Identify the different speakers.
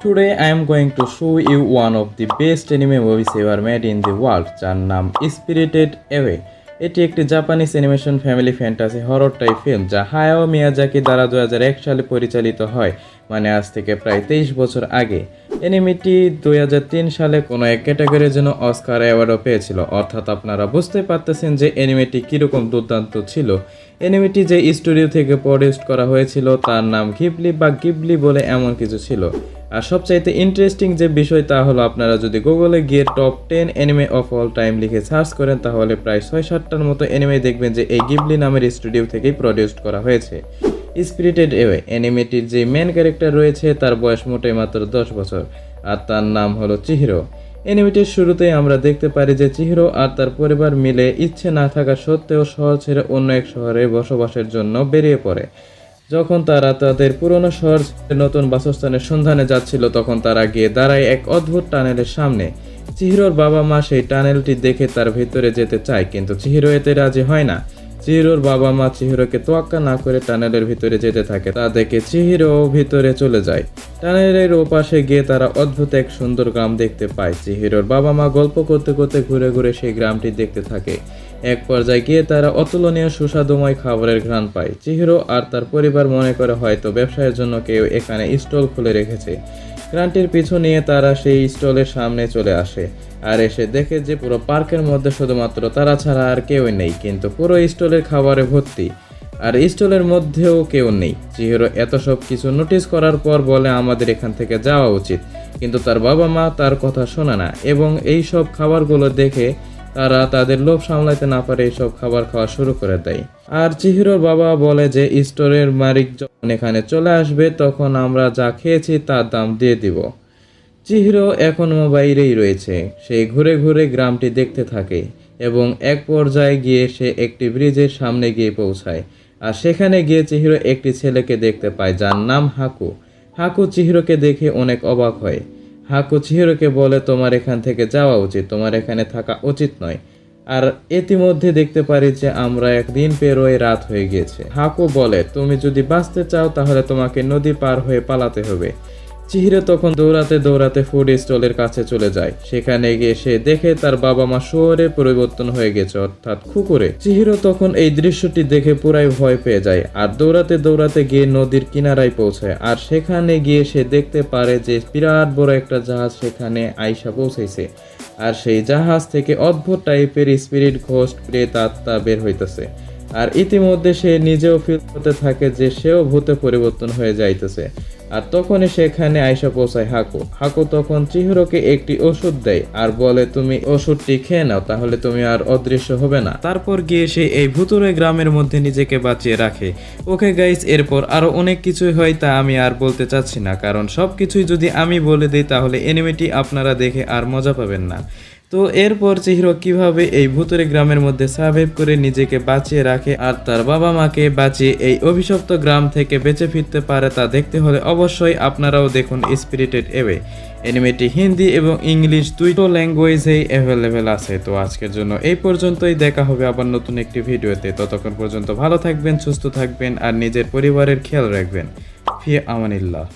Speaker 1: Today I am going to show you one of the best anime movies ever made in the world, যার নাম spirited away. এটি একটি Japanese animation family fantasy horror type film যা Hayao Miyazaki দ্বারা 2001 সালে পরিচালিত হয়, মানে আজ থেকে প্রায় 23 বছর আগে। অ্যানিমেটি 2003 সালে কোনো এক ক্যাটাগরির জন্য অস্কার অ্যাওয়ার্ডও পেয়েছিল, অর্থাৎ আপনারা বুঝতে পারতেছেন যে অ্যানিমেটি কীরকম দুর্দান্ত ছিল। অ্যানিমেটি যে স্টুডিও থেকে প্রডিউস করা হয়েছিল তার নাম ঘিবলি বা গিবলি বলে এমন কিছু ছিল। আর সবচাইতে ইন্টারেস্টিং যে বিষয় তা হলো, আপনারা যদি গুগলে গিয়ে top 10 anime of all time লিখে সার্চ করেন তাহলে প্রায় 6-7টার মতো অ্যানিমে দেখবেন যে এই গিবলি নামের স্টুডিও থেকেই প্রডিউস করা হয়েছে। স্পিরিটেড অ্যাওয়ে অ্যানিমেটির যে মেন ক্যারেক্টার রয়েছে তার বয়স মোটেই মাত্র 10 বছর, আর তার নাম হলো চিহিরো। অ্যানিমেটির শুরুতেই আমরা দেখতে পারি যে চিহিরো আর তার পরিবার মিলে ইচ্ছে না থাকা সত্ত্বেও শহর ছেড়ে অন্য এক শহরে বসবাসের জন্য বেরিয়ে পড়ে। যখন তারা তাদের পুরনো শহর নতুন বাসস্থানের সন্ধানে যাচ্ছিল তখন তারা গিয়ে দাঁড়ায় এক অদ্ভুত টানেলের সামনে। চিহিরোর বাবা মা সেই টানেলটি দেখে তার ভিতরে যেতে চায়, কিন্তু চিহিরো এতে রাজি হয় না। চিহিরোর বাবা মা চিহিরোকে তোয়াক্কা না করে টানেলের ভিতরে যেতে থাকে। তা দেখে চিহিরো ভিতরে চলে যায়। টানেলের ওপাশে গিয়ে তারা অদ্ভুত এক সুন্দর গ্রাম দেখতে পায়। চিহিরোর বাবা মা গল্প করতে করতে ঘুরে ঘুরে সেই গ্রামটি দেখতে থাকে। এক পর্যায়ে গিয়ে তারা অতুলনীয় সুস্বাদুময় খাবারের ঘ্রাণ পায়। চিহিরো আর তার পরিবার মনে করে হয়তো ব্যবসায়ের জন্য কেউ এখানে স্টল খুলে রেখেছে। গ্রান্টির পিছু নিয়ে তারা সেই স্টলের সামনে চলে আসে আর এসে দেখে যে পুরো পার্কের মধ্যে শুধুমাত্র তারা ছাড়া আর কেউ নেই, কিন্তু পুরো স্টলের খাবারে ভর্তি, আর স্টলের মধ্যেও কেউ নেই। চিহিরো এত সব কিছু নোটিস করার পর বলে আমাদের এখান থেকে যাওয়া উচিত, কিন্তু তার বাবা মা তার কথা শোনে না এবং এই সব খাবারগুলো দেখে তারা তাদের লোভ সামলাতে না পারে এইসব খাবার খাওয়া শুরু করে দেয়। আর চিহিরোর বাবা বলে যে স্টোরের মালিক যখন এখানে চলে আসবে তখন আমরা যা খেয়েছি তার দাম দিয়ে দিব। চিহিরো এখনও বাইরেই রয়েছে। সে ঘুরে ঘুরে গ্রামটি দেখতে থাকে এবং এক পর্যায়ে গিয়ে সে একটি ব্রিজের সামনে গিয়ে পৌঁছায়। আর সেখানে গিয়ে চিহিরো একটি ছেলেকে দেখতে পায় যার নাম হাকু। হাকু চিহিরোকে দেখে অনেক অবাক হয়। হাকু চিহিরোকে বলে তোমার এখান থেকে যাওয়া উচিত, তোমার এখানে থাকা উচিত নয়। আর ইতিমধ্যে দেখতে পারি যে আমরা একদিন পেরোয় রাত হয়ে গিয়েছে। হাকু বলে তুমি যদি বাঁচতে চাও তাহলে তোমাকে নদী পার হয়ে পালাতে হবে। চিহিরো তখন দৌড়াতে দৌড়াতে ফুড স্টলের কাছে চলে যায়। সেখানে গিয়ে সে দেখে তার বাবা মা শহরে পরিবর্তন হয়ে গেছে, অর্থাৎ কুকুরে। চিহিরো তখন এই দৃশ্যটি দেখে পুরাই ভয় পেয়ে যায় আর দৌড়াতে দৌড়াতে গিয়ে নদীর কিনারায় পৌঁছায়। আর সেখানে গিয়ে সে দেখতে পারে যে বিরাট বড় একটা জাহাজ সেখানে আইসা পৌঁছেছে, আর সেই জাহাজ থেকে অদ্ভুত টাইপের স্পিরিট, ঘোস্ট, প্রেত, আত্মা বের হইতেছে। আর ইতিমধ্যে সে নিজেও ফিল করতে থাকে যে সেও ভূতে পরিবর্তন হয়ে যাইতেছে। আর তখনই সেখানে আইসা পৌঁছায় হাকু। হাকু তখন চিহিরোকে একটি ওষুধ দেয় আর বলে তুমি ওষুধটি খেয়ে নাও, তাহলে তুমি আর অদৃশ্য হবে না। তারপর গিয়ে সে এই ভুতুরে গ্রামের মধ্যে নিজেকে বাঁচিয়ে রাখে। ওকে গাইস, এরপর আরো অনেক কিছুই হয় তা আমি আর বলতে চাচ্ছি না, কারণ সবকিছুই যদি আমি বলে দিই তাহলে এনিমেটি আপনারা দেখে আর মজা পাবেন না। তো এরপর চিহিরো কিভাবে এই ভুতুরে গ্রামের মধ্যে সার্ভাইভ করে নিজেকে বাঁচিয়ে রাখে আর তার বাবা মাকে বাঁচিয়ে এই অভিশপ্ত গ্রাম থেকে বেঁচে ফিরতে পারে তা দেখতে হলে অবশ্যই আপনারাও দেখুন স্পিরিটেড অ্যাওয়ে। অ্যানিমেটি হিন্দি এবং ইংলিশ দুটো ল্যাঙ্গুয়েজেই অ্যাভেলেবেল আছে। তো আজকের জন্য এই পর্যন্তই, দেখা হবে আবার নতুন একটি ভিডিওতে। ততক্ষণ পর্যন্ত ভালো থাকবেন, সুস্থ থাকবেন আর নিজের পরিবারের খেয়াল রাখবেন। ফি আমানিল্লাহ।